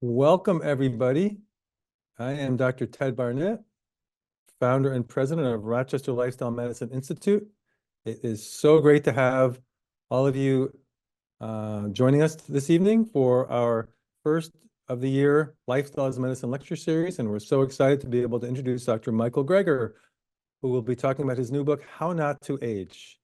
Welcome, everybody. I am Dr. Ted Barnett, founder and president of Rochester Lifestyle Medicine Institute. It is so great to have all of you joining us this evening for our first of the year Lifestyle as Medicine lecture series. And we're so excited to be able to introduce Dr. Michael Greger, who will be talking about his new book, How Not to Age.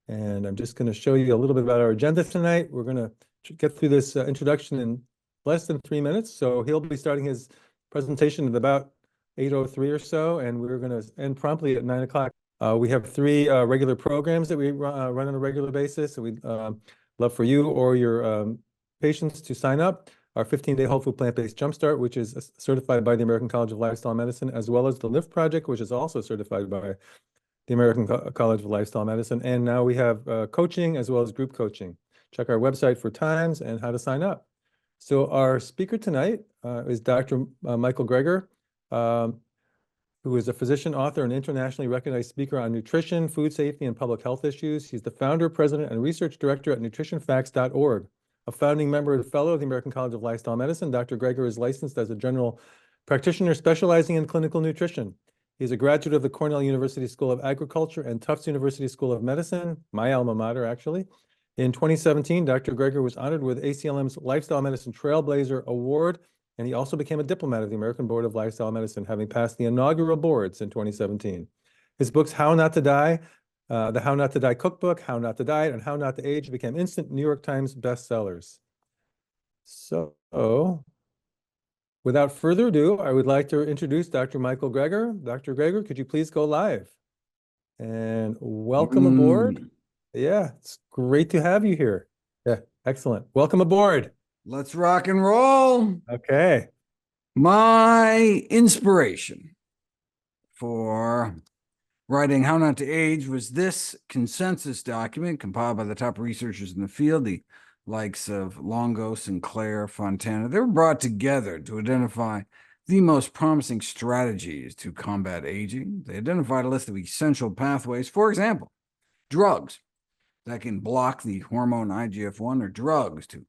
And I'm just going to show you a little bit about our agenda tonight. We're going to get through this introduction in less than 3 minutes. So he'll be starting his presentation at about 8:03 or so, and we're going to end promptly at 9 o'clock. We have three regular programs that we run on a regular basis, and we'd love for you or your patients to sign up. Our 15-day whole food plant-based jumpstart, which is certified by the American College of Lifestyle Medicine, as well as the LIFT project, which is also certified by the American College of Lifestyle Medicine. And now we have coaching as well as group coaching. Check our website for times and how to sign up. So our speaker tonight is Dr. Michael Greger, who is a physician, author, and internationally recognized speaker on nutrition, food safety, and public health issues. He's the founder, president, and research director at nutritionfacts.org. A founding member and fellow of the American College of Lifestyle Medicine, Dr. Greger is licensed as a general practitioner specializing in clinical nutrition. He's a graduate of the Cornell University School of Agriculture and Tufts University School of Medicine, my alma mater, actually. In 2017, Dr. Greger was honored with ACLM's Lifestyle Medicine Trailblazer Award, and he also became a diplomat of the American Board of Lifestyle Medicine, having passed the inaugural boards in 2017. His books, How Not to Die, the How Not to Die Cookbook, How Not to Diet, and How Not to Age became instant New York Times bestsellers. So, without further ado, I would like to introduce Dr. Michael Greger. Dr. Greger, could you please go live? And welcome aboard. Yeah, it's great to have you here. Yeah, excellent. Welcome aboard. Let's rock and roll. Okay. My inspiration for writing How Not to Age was this consensus document compiled by the top researchers in the field, the likes of Longo, Sinclair, Fontana. They were brought together to identify the most promising strategies to combat aging. They identified a list of essential pathways. For example, drugs that can block the hormone IGF-1, or drugs to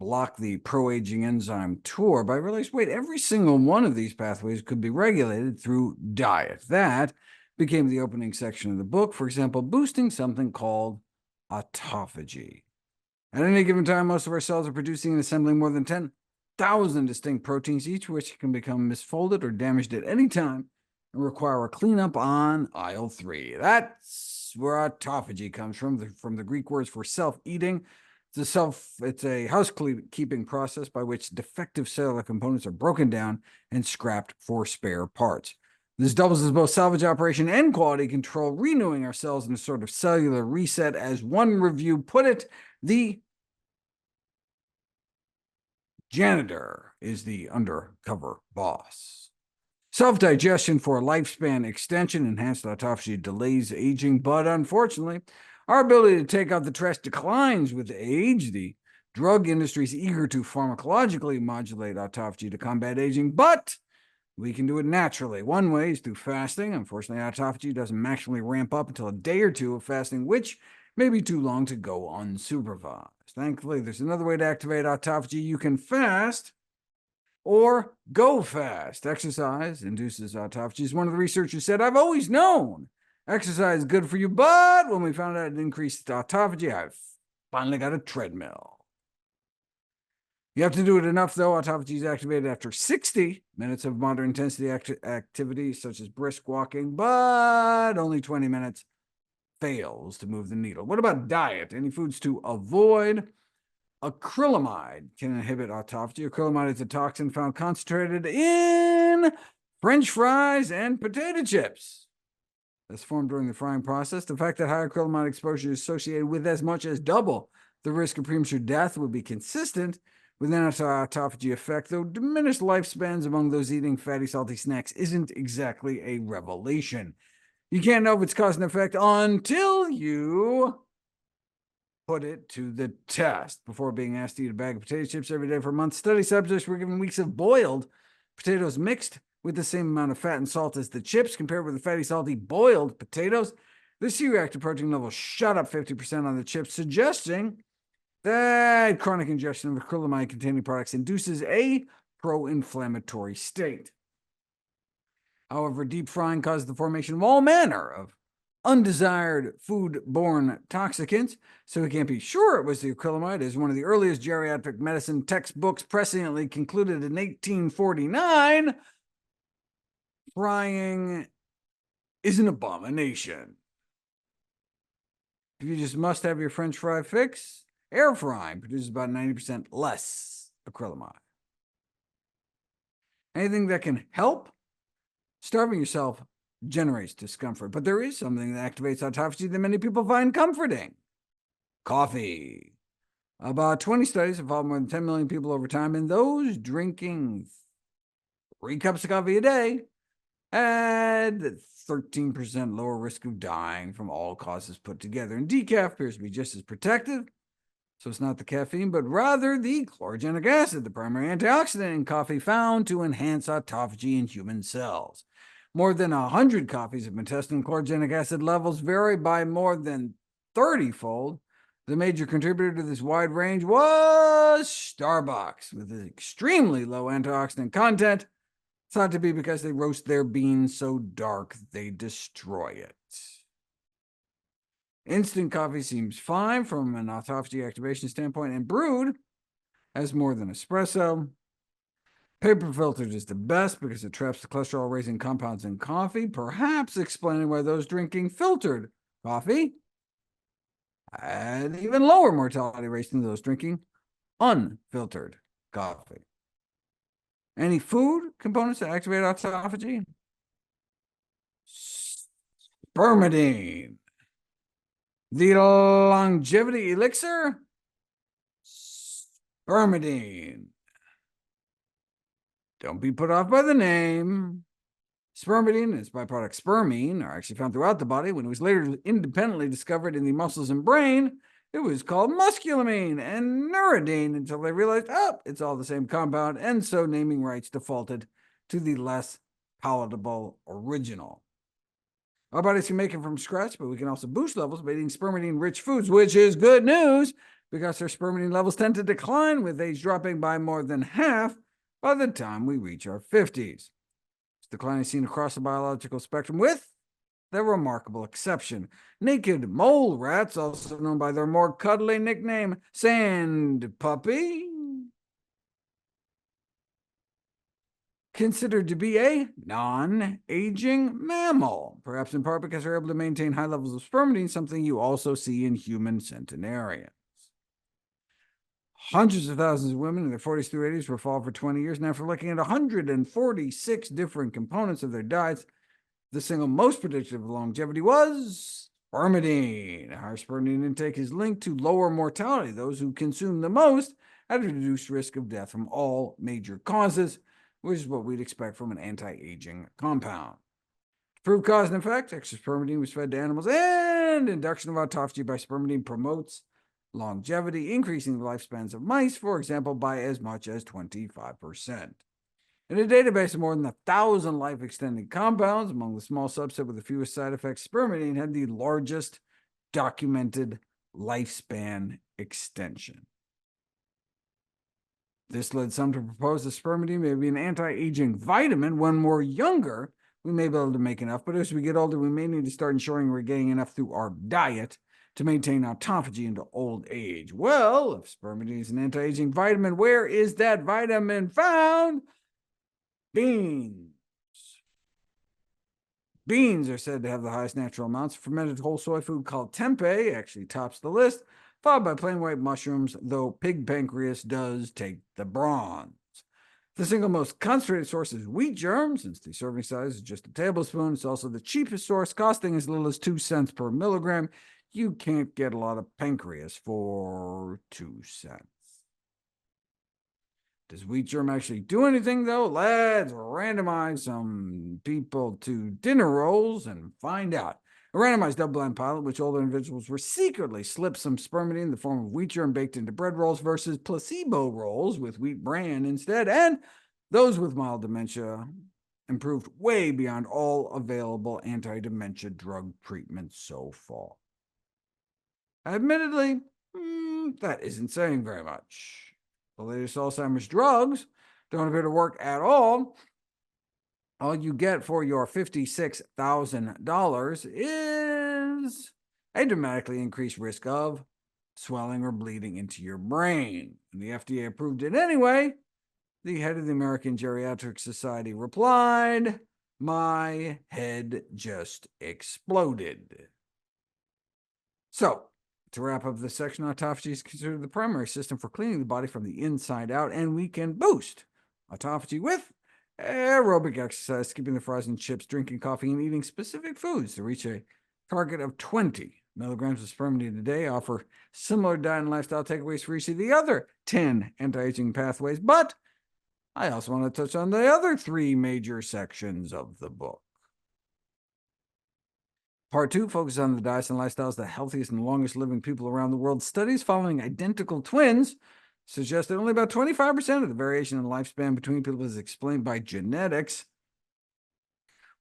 block the pro-aging enzyme TOR. But I realized, wait, every single one of these pathways could be regulated through diet. That became the opening section of the book. For example, boosting something called autophagy. At any given time, most of our cells are producing and assembling more than 10,000 distinct proteins, each of which can become misfolded or damaged at any time and require a cleanup on aisle 3. That's where autophagy comes from the Greek words for self-eating. It's a housekeeping process by which defective cellular components are broken down and scrapped for spare parts. This doubles as both salvage operation and quality control, renewing our cells in a sort of cellular reset. As one review put it, the janitor is the undercover boss. Self-digestion for lifespan extension. Enhanced autophagy delays aging, but unfortunately, our ability to take out the trash declines with age. The drug industry is eager to pharmacologically modulate autophagy to combat aging, but we can do it naturally. One way is through fasting. Unfortunately, autophagy doesn't maximally ramp up until a day or two of fasting, which may be too long to go unsupervised. Thankfully, there's another way to activate autophagy. You can fast or go fast. Exercise induces autophagy. As one of the researchers said, I've always known exercise is good for you, but when we found out it increased autophagy, I've finally got a treadmill. You have to do it enough, though. Autophagy is activated after 60 minutes of moderate intensity activity, such as brisk walking, but only 20 minutes fails to move the needle. What about diet? Any foods to avoid? Acrylamide can inhibit autophagy. Acrylamide is a toxin found concentrated in French fries and potato chips. That's formed during the frying process. The fact that high acrylamide exposure is associated with as much as double the risk of premature death would be consistent with an autophagy effect, though diminished lifespans among those eating fatty, salty snacks isn't exactly a revelation. You can't know if it's cause and effect until you put it to the test. Before being asked to eat a bag of potato chips every day for a month, study subjects were given weeks of boiled potatoes mixed with the same amount of fat and salt as the chips, compared with the fatty, salty, boiled potatoes. The C-reactive protein level shot up 50% on the chips, suggesting that chronic ingestion of acrylamide-containing products induces a pro-inflammatory state. However, deep frying causes the formation of all manner of undesired food-borne toxicants, so we can't be sure it was the acrylamide, as one of the earliest geriatric medicine textbooks presciently concluded in 1849. Frying is an abomination. If you just must have your French fry fix, air frying produces about 90% less acrylamide. Anything that can help? Starving yourself generates discomfort, but there is something that activates autophagy that many people find comforting. Coffee. About 20 studies have followed more than 10 million people over time, and those drinking 3 cups of coffee a day had 13% lower risk of dying from all causes put together. And decaf appears to be just as protective, so it's not the caffeine, but rather the chlorogenic acid, the primary antioxidant in coffee found to enhance autophagy in human cells. More than 100 coffees have been tested, and chlorogenic acid levels vary by more than 30-fold. The major contributor to this wide range was Starbucks, with an extremely low antioxidant content, thought to be because they roast their beans so dark they destroy it. Instant coffee seems fine from an autophagy activation standpoint, and brewed has more than espresso. Paper filtered is the best because it traps the cholesterol-raising compounds in coffee, perhaps explaining why those drinking filtered coffee had even lower mortality rates than those drinking unfiltered coffee. Any food components that activate autophagy? Spermidine. The longevity elixir? Spermidine. Don't be put off by the name. Spermidine and its byproduct spermine are actually found throughout the body. When it was later independently discovered in the muscles and brain, it was called musculamine and neuridine until they realized, it's all the same compound, and so naming rights defaulted to the less palatable original. Our bodies can make it from scratch, but we can also boost levels by eating spermidine-rich foods, which is good news because our spermidine levels tend to decline with age dropping by more than half by the time we reach our 50s. This decline is seen across the biological spectrum, with the remarkable exception. Naked mole rats, also known by their more cuddly nickname, sand puppy, considered to be a non-aging mammal, perhaps in part because they're able to maintain high levels of spermidine, something you also see in human centenarians. Hundreds of thousands of women in their 40s through 80s were followed for 20 years, and after looking at 146 different components of their diets, the single most predictive of longevity was spermidine. Higher spermidine intake is linked to lower mortality. Those who consume the most had a reduced risk of death from all major causes, which is what we'd expect from an anti-aging compound. To prove cause and effect, extra spermidine was fed to animals, and induction of autophagy by spermidine promotes longevity, increasing the lifespans of mice, for example, by as much as 25%. In a database of more than 1,000 life-extending compounds, among the small subset with the fewest side effects, spermidine had the largest documented lifespan extension. This led some to propose that spermidine may be an anti-aging vitamin. When we're younger, we may be able to make enough, but as we get older, we may need to start ensuring we're getting enough through our diet to maintain autophagy into old age. Well, if spermidine is an anti-aging vitamin, where is that vitamin found? Beans. Beans are said to have the highest natural amounts. Fermented whole soy food called tempeh actually tops the list, followed by plain white mushrooms, though pig pancreas does take the bronze. The single most concentrated source is wheat germ, since the serving size is just a tablespoon. It's also the cheapest source, costing as little as 2 cents per milligram. You can't get a lot of pancreas for 2 cents. Does wheat germ actually do anything, though? Let's randomize some people to dinner rolls and find out. A randomized double-blind pilot, which older individuals were secretly slipped some spermidine in the form of wheat germ baked into bread rolls versus placebo rolls with wheat bran instead, and those with mild dementia improved way beyond all available anti-dementia drug treatments so far. Admittedly, that isn't saying very much. The latest Alzheimer's drugs don't appear to work at all, all you get for your $56,000 is a dramatically increased risk of swelling or bleeding into your brain. And the FDA approved it anyway. The head of the American Geriatric Society replied, "My head just exploded." So, to wrap up this section, autophagy is considered the primary system for cleaning the body from the inside out, and we can boost autophagy with aerobic exercise, skipping the fries and chips, drinking coffee, and eating specific foods to reach a target of 20 milligrams of spermidine a day. Offer similar diet and lifestyle takeaways for each of the other 10 anti-aging pathways, but I also want to touch on the other 3 major sections of the book. Part 2 focuses on the diets and lifestyles of the healthiest and longest living people around the world. Studies following identical twins suggest that only about 25% of the variation in lifespan between people is explained by genetics.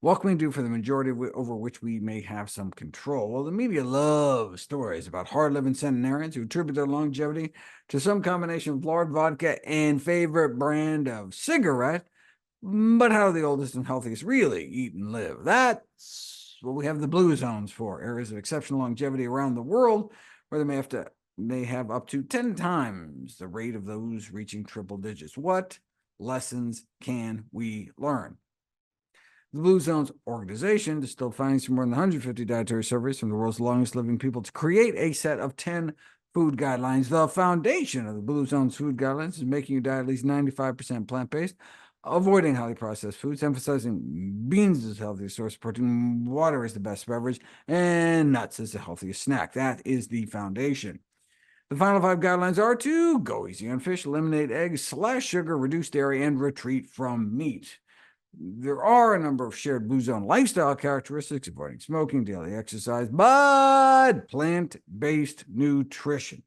What can we do for the majority over which we may have some control? Well, the media loves stories about hard-living centenarians who attribute their longevity to some combination of lard vodka and favorite brand of cigarette. But how do the oldest and healthiest really eat and live? That's what we have the blue zones for, areas of exceptional longevity around the world, where they have up to 10 times the rate of those reaching triple digits. What lessons can we learn? The Blue Zones organization distilled findings from more than 150 dietary surveys from the world's longest living people to create a set of 10 food guidelines. The foundation of the Blue Zones food guidelines is making your diet at least 95% plant-based, avoiding highly processed foods, emphasizing beans as the healthiest source of protein, water is the best beverage, and nuts as the healthiest snack. That is the foundation. The final 5 guidelines are to go easy on fish, eliminate eggs, slash sugar, reduce dairy, and retreat from meat. There are a number of shared Blue Zone lifestyle characteristics, avoiding smoking, daily exercise, but plant-based nutrition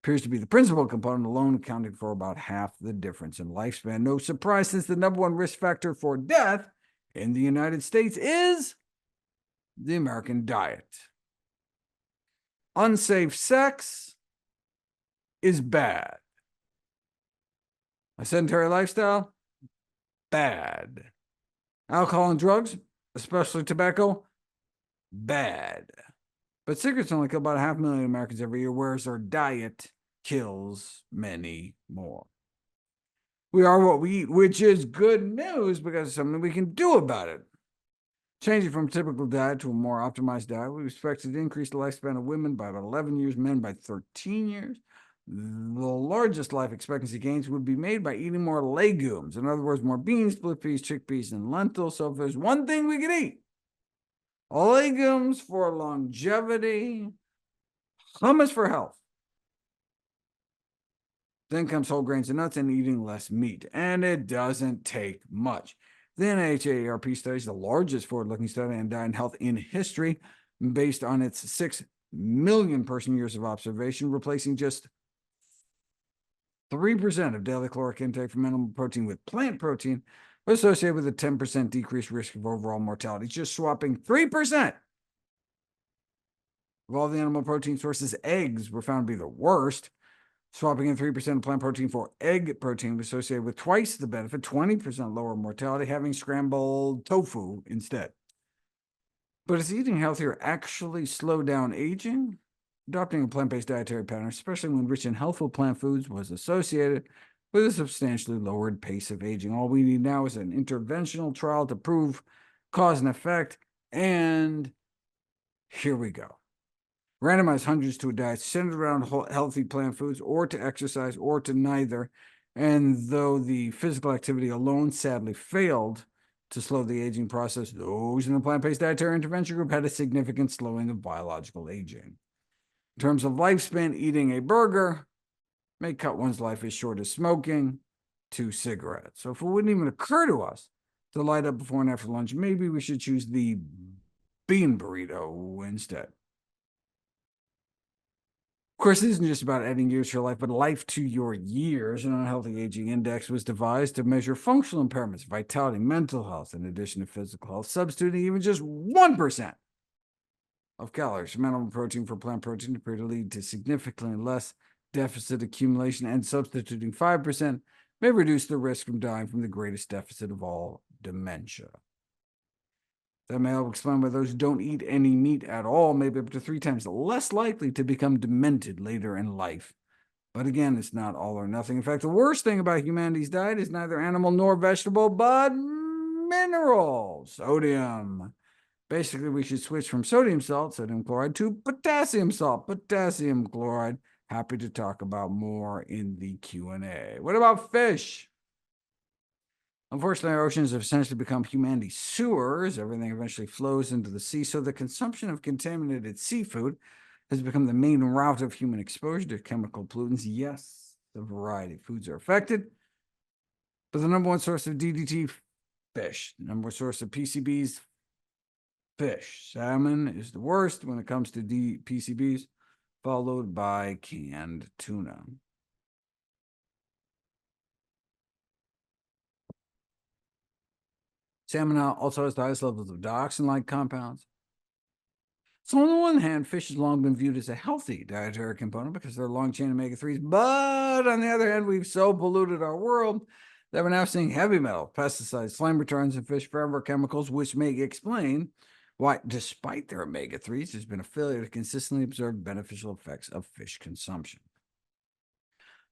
appears to be the principal component, alone accounting for about half the difference in lifespan. No surprise, since the number 1 risk factor for death in the United States is the American diet. Unsafe sex is bad. A sedentary lifestyle, bad. Alcohol and drugs, especially tobacco, bad. But cigarettes only kill about 500,000 Americans every year, whereas our diet kills many more. We are what we eat, which is good news because it's something we can do about it. Changing from a typical diet to a more optimized diet, we expect to increase the lifespan of women by about 11 years, men by 13 years. The largest life expectancy gains would be made by eating more legumes. In other words, more beans, split peas, chickpeas, and lentils. So if there's one thing we could eat, legumes for longevity, hummus for health. Then comes whole grains and nuts and eating less meat. And it doesn't take much. The NHARP studies, the largest forward-looking study on diet and health in history, based on its 6 million person years of observation, replacing just 3% of daily caloric intake from animal protein with plant protein was associated with a 10% decreased risk of overall mortality. Just swapping 3% of all the animal protein sources, eggs were found to be the worst. Swapping in 3% of plant protein for egg protein was associated with twice the benefit, 20% lower mortality, having scrambled tofu instead. But does eating healthier actually slow down aging? Adopting a plant-based dietary pattern, especially when rich in healthful plant foods, was associated with a substantially lowered pace of aging. All we need now is an interventional trial to prove cause and effect, and here we go. Randomize hundreds to a diet centered around healthy plant foods, or to exercise, or to neither. And though the physical activity alone sadly failed to slow the aging process, those in the plant-based dietary intervention group had a significant slowing of biological aging. In terms of lifespan, eating a burger may cut one's life as short as smoking 2 cigarettes. So if it wouldn't even occur to us to light up before and after lunch, maybe we should choose the bean burrito instead. Of course, this isn't just about adding years to your life, but life to your years. An unhealthy aging index was devised to measure functional impairments, vitality, mental health, in addition to physical health, substituting even just 1% of calories from animal protein for plant protein appear to lead to significantly less deficit accumulation, and substituting 5% may reduce the risk from dying from the greatest deficit of all, dementia. That may help explain why those who don't eat any meat at all may be up to 3 times less likely to become demented later in life. But again, it's not all or nothing. In fact, the worst thing about humanity's diet is neither animal nor vegetable, but mineral, sodium. Basically, we should switch from sodium salt, sodium chloride, to potassium salt, potassium chloride. Happy to talk about more in the Q&A. What about fish? Unfortunately, our oceans have essentially become humanity's sewers. Everything eventually flows into the sea, so the consumption of contaminated seafood has become the main route of human exposure to chemical pollutants. Yes, a variety of foods are affected, but the number one source of DDT, fish. The number one source of PCBs, fish. Salmon is the worst when it comes to PCBs, followed by canned tuna. Salmon also has the highest levels of dioxin-like compounds. So on the one hand, fish has long been viewed as a healthy dietary component because of their long-chain omega-3s, but on the other hand, we've so polluted our world that we're now seeing heavy metal, pesticides, flame retardants, and fish forever chemicals, which may explain why, despite their omega-3s, there's been a failure to consistently observe beneficial effects of fish consumption.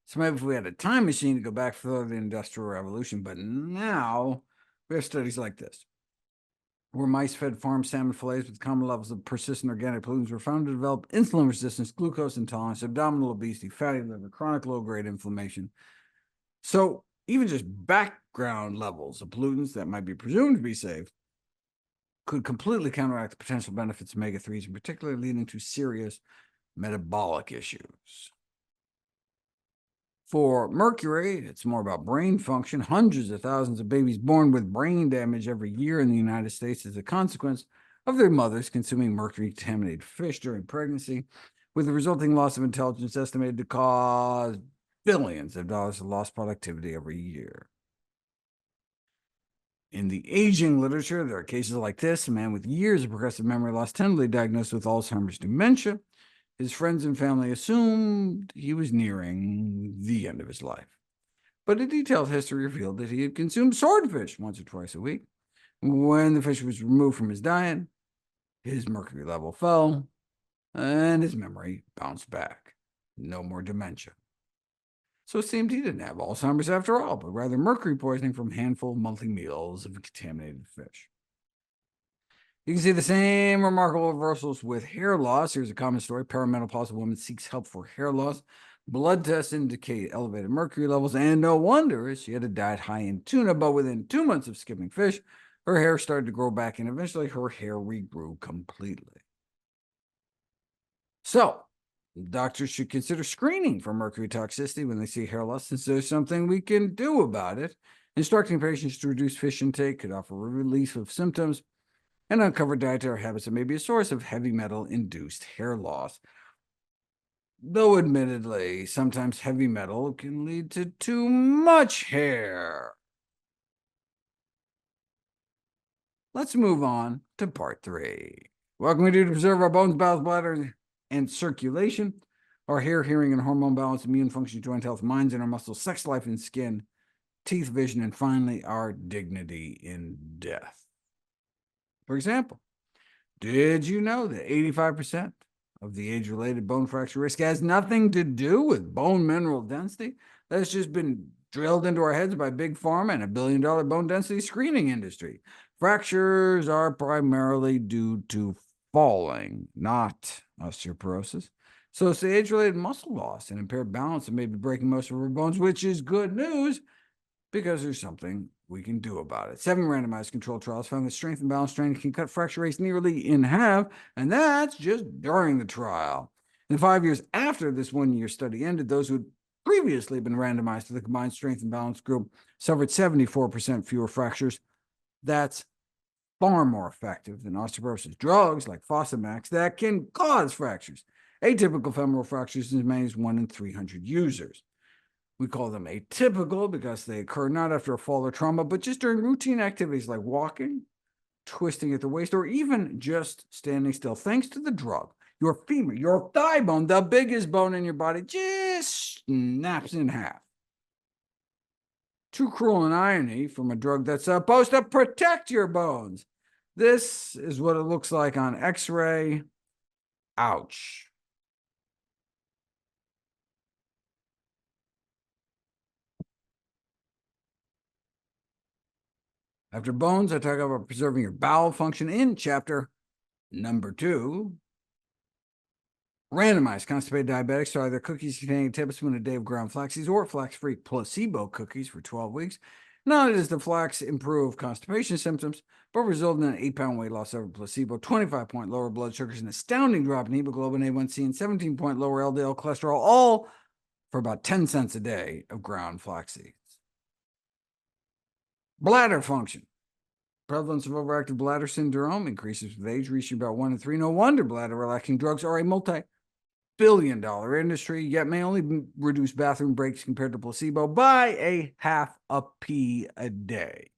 So maybe if we had a time machine to go back further the Industrial Revolution, but now we have studies like this, where mice fed farmed salmon fillets with common levels of persistent organic pollutants were found to develop insulin resistance, glucose intolerance, abdominal obesity, fatty liver, chronic low-grade inflammation. So even just background levels of pollutants that might be presumed to be safe could completely counteract the potential benefits of omega-3s, in particular leading to serious metabolic issues. For mercury, it's more about brain function. Hundreds of thousands of babies born with brain damage every year in the United States as a consequence of their mothers consuming mercury-contaminated fish during pregnancy, with the resulting loss of intelligence estimated to cause billions of dollars of lost productivity every year. In the aging literature, there are cases like this: a man with years of progressive memory loss, tentatively diagnosed with Alzheimer's dementia. His friends and family assumed he was nearing the end of his life. But a detailed history revealed that he had consumed swordfish once or twice a week. When the fish was removed from his diet, his mercury level fell, and his memory bounced back. No more dementia. So it seemed he didn't have Alzheimer's after all, but rather mercury poisoning from a handful of monthly meals of contaminated fish. You can see the same remarkable reversals with hair loss. Here's a common story. Perimenopausal woman seeks help for hair loss. Blood tests indicate elevated mercury levels, and no wonder she had a diet high in tuna, but within 2 months of skipping fish, her hair started to grow back, and eventually her hair regrew completely. So, doctors should consider screening for mercury toxicity when they see hair loss, since there's something we can do about it. Instructing patients to reduce fish intake could offer relief of symptoms and uncover dietary habits that may be a source of heavy metal-induced hair loss. Though admittedly, sometimes heavy metal can lead to too much hair. Let's move on to part 3. What can we do to preserve our bones, bowels, bladder, and circulation? Our hair, hearing, and hormone balance, immune function, joint health, minds, and our muscles, sex life, and skin, teeth, vision, and finally, our dignity in death. For example, did you know that 85% of the age-related bone fracture risk has nothing to do with bone mineral density? That's just been drilled into our heads by Big Pharma and a billion-dollar bone density screening industry. Fractures are primarily due to falling, not osteoporosis. So it's the age-related muscle loss and impaired balance that may be breaking most of our bones, which is good news because there's something we can do about it. 7 randomized controlled trials found that strength and balance training can cut fracture rates nearly in half, and that's just during the trial. In 5 years after this 1-year study ended, those who had previously been randomized to the combined strength and balance group suffered 74% fewer fractures. That's far more effective than osteoporosis drugs like Fosamax that can cause fractures. Atypical femoral fractures in as many as 1 in 300 users. We call them atypical because they occur not after a fall or trauma, but just during routine activities like walking, twisting at the waist, or even just standing still. Thanks to the drug, your femur, your thigh bone, the biggest bone in your body, just snaps in half. Too cruel an irony from a drug that's supposed to protect your bones. This is what it looks like on X-ray. Ouch. After bones, I talk about preserving your bowel function in chapter number 2. Randomized constipated diabetics try either cookies containing a tablespoon a day of ground flax seeds or flax-free placebo cookies for 12 weeks. Not only does the flax improve constipation symptoms, but result in an 8-pound weight loss over placebo, 25-point lower blood sugars, an astounding drop in hemoglobin A1C, and 17-point lower LDL cholesterol, all for about 10 cents a day of ground flax seeds. Bladder function. Prevalence of overactive bladder syndrome increases with age, reaching about 1 in 3. No wonder bladder relaxing drugs are a multi-billion-dollar industry, yet may only reduce bathroom breaks compared to placebo by a half a pee a day.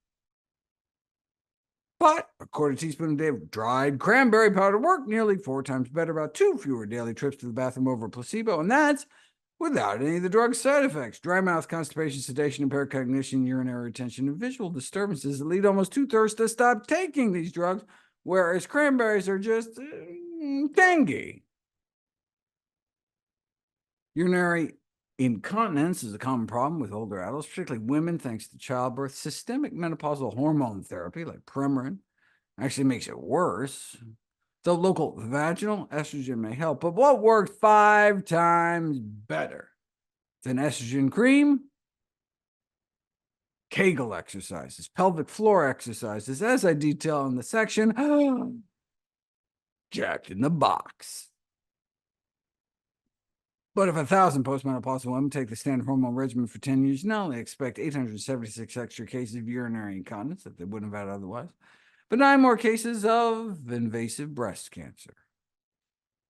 But a quarter teaspoon a day of dried cranberry powder work nearly 4 times better, about 2 fewer daily trips to the bathroom over placebo, and that's without any of the drug's side effects. Dry mouth, constipation, sedation, impaired cognition, urinary retention, and visual disturbances that lead almost 2/3 to stop taking these drugs, whereas cranberries are just tangy. Urinary incontinence is a common problem with older adults, particularly women, thanks to childbirth. Systemic menopausal hormone therapy, like Premarin, actually makes it worse. Though local vaginal estrogen may help, but what works 5 times better than estrogen cream? Kegel exercises, pelvic floor exercises, as I detail in the section Jack in the Box. But if 1,000 postmenopausal women take the standard hormone regimen for 10 years, you not only expect 876 extra cases of urinary incontinence that they wouldn't have had otherwise, but 9 more cases of invasive breast cancer,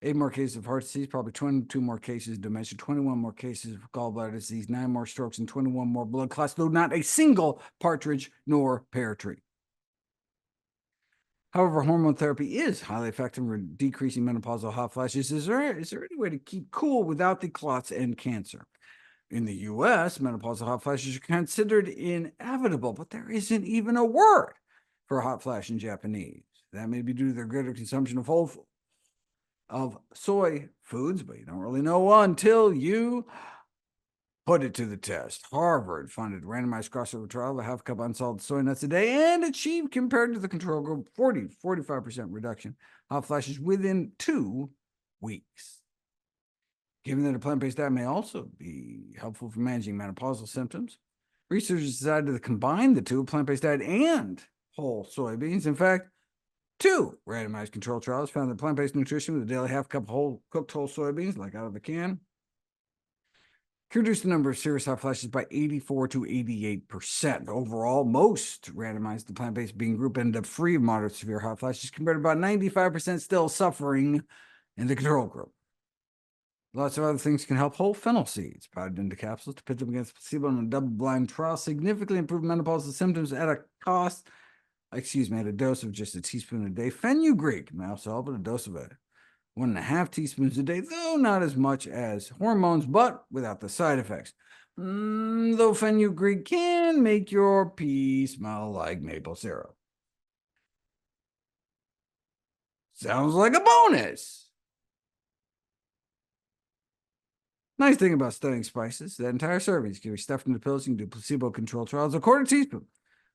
8 more cases of heart disease, probably 22 more cases of dementia, 21 more cases of gallbladder disease, 9 more strokes, and 21 more blood clots, though not a single partridge nor pear tree. However, hormone therapy is highly effective in decreasing menopausal hot flashes. Is there any way to keep cool without the clots and cancer? In the U.S., menopausal hot flashes are considered inevitable, but there isn't even a word for hot flash in Japanese. That may be due to their greater consumption of soy foods, but you don't really know until you put it to the test. Harvard funded randomized crossover trial of a half cup unsalted soy nuts a day and achieved, compared to the control group, 45% reduction hot flashes within 2 weeks. Given that a plant-based diet may also be helpful for managing menopausal symptoms, researchers decided to combine the two, plant-based diet and whole soybeans. In fact, 2 randomized control trials found that plant-based nutrition with a daily half cup of cooked whole soybeans, like out of a can, reduced the number of serious hot flashes by 84 to 88%. Overall, most randomized the plant-based bean group ended up free of moderate to severe hot flashes, compared to about 95% still suffering in the control group. Lots of other things can help. Whole fennel seeds, powdered into capsules to pit them against placebo in a double-blind trial, significantly improved menopausal symptoms at a dose of just a teaspoon a day. Fenugreek may also help at a dose of 1.5 teaspoons a day, though not as much as hormones, but without the side effects. Though fenugreek can make your pee smell like maple syrup. Sounds like a bonus. Nice thing about studying spices, that entire servings can be stuffed into pills. You can do placebo-controlled trials. A quarter teaspoon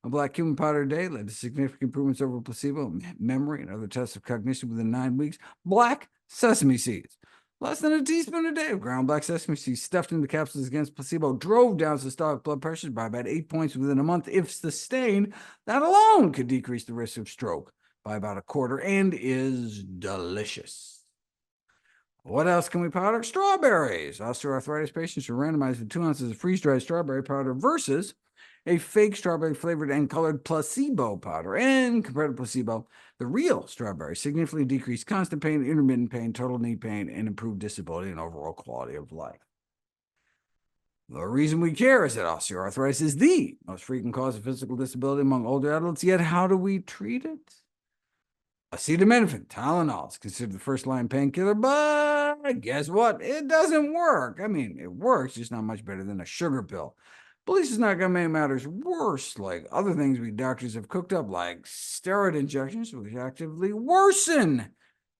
of black cumin powder a day led to significant improvements over placebo, memory, and other tests of cognition within 9 weeks. Black sesame seeds, less than a teaspoon a day of ground black sesame seeds stuffed into capsules against placebo, drove down systolic blood pressure by about 8 points within a month. If sustained, that alone could decrease the risk of stroke by about a quarter and is delicious. What else can we powder? Strawberries. Osteoarthritis patients are randomized with 2 ounces of freeze-dried strawberry powder versus a fake strawberry flavored and colored placebo powder. And compared to placebo, the real strawberry significantly decreased constant pain, intermittent pain, total knee pain, and improved disability and overall quality of life. The reason we care is that osteoarthritis is the most frequent cause of physical disability among older adults, yet how do we treat it? Acetaminophen, Tylenol, is considered the first-line painkiller, but guess what? It doesn't work. I mean, it works, just not much better than a sugar pill. But at least it's not going to make matters worse, like other things we doctors have cooked up, like steroid injections, which actively worsen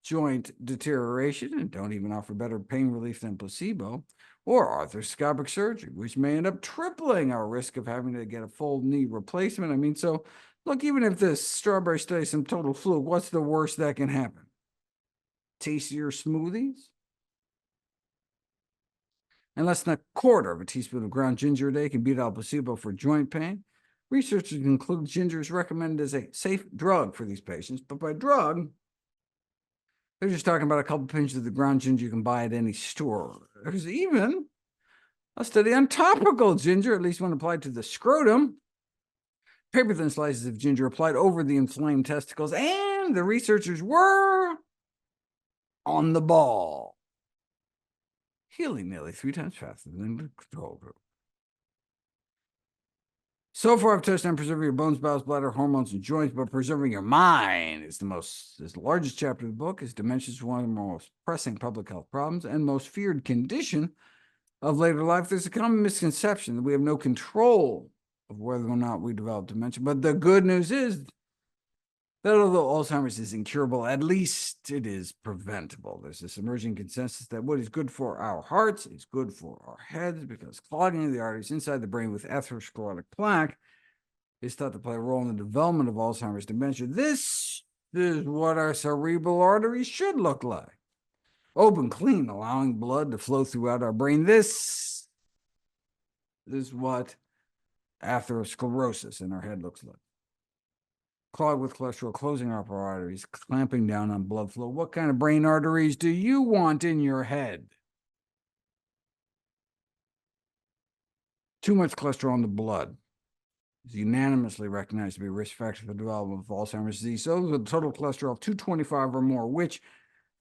joint deterioration and don't even offer better pain relief than placebo, or arthroscopic surgery, which may end up tripling our risk of having to get a full knee replacement. I mean, so look, even if this strawberry study is some total fluke, what's the worst that can happen? Tastier smoothies? And less than a quarter of a teaspoon of ground ginger a day can beat out placebo for joint pain. Researchers conclude ginger is recommended as a safe drug for these patients, but by drug, they're just talking about a couple pinches of the ground ginger you can buy at any store. There's even a study on topical ginger, at least when applied to the scrotum. Paper-thin slices of ginger applied over the inflamed testicles, and the researchers were on the ball, healing nearly 3 times faster than the control group. So far, I've touched on preserving your bones, bowels, bladder, hormones, and joints, but preserving your mind is the largest chapter of the book. Is dementia is one of the most pressing public health problems and most feared condition of later life. There's a common misconception that we have no control of whether or not we develop dementia, but the good news is that although Alzheimer's is incurable, at least it is preventable. There's this emerging consensus that what is good for our hearts is good for our heads, because clogging of the arteries inside the brain with atherosclerotic plaque is thought to play a role in the development of Alzheimer's dementia. This is what our cerebral arteries should look like. Open, clean, allowing blood to flow throughout our brain. This is what atherosclerosis in our head looks like. Clogged with cholesterol, closing up our arteries, clamping down on blood flow. What kind of brain arteries do you want in your head? Too much cholesterol in the blood is unanimously recognized to be a risk factor for the development of Alzheimer's disease. Those with total cholesterol of 225 or more, which,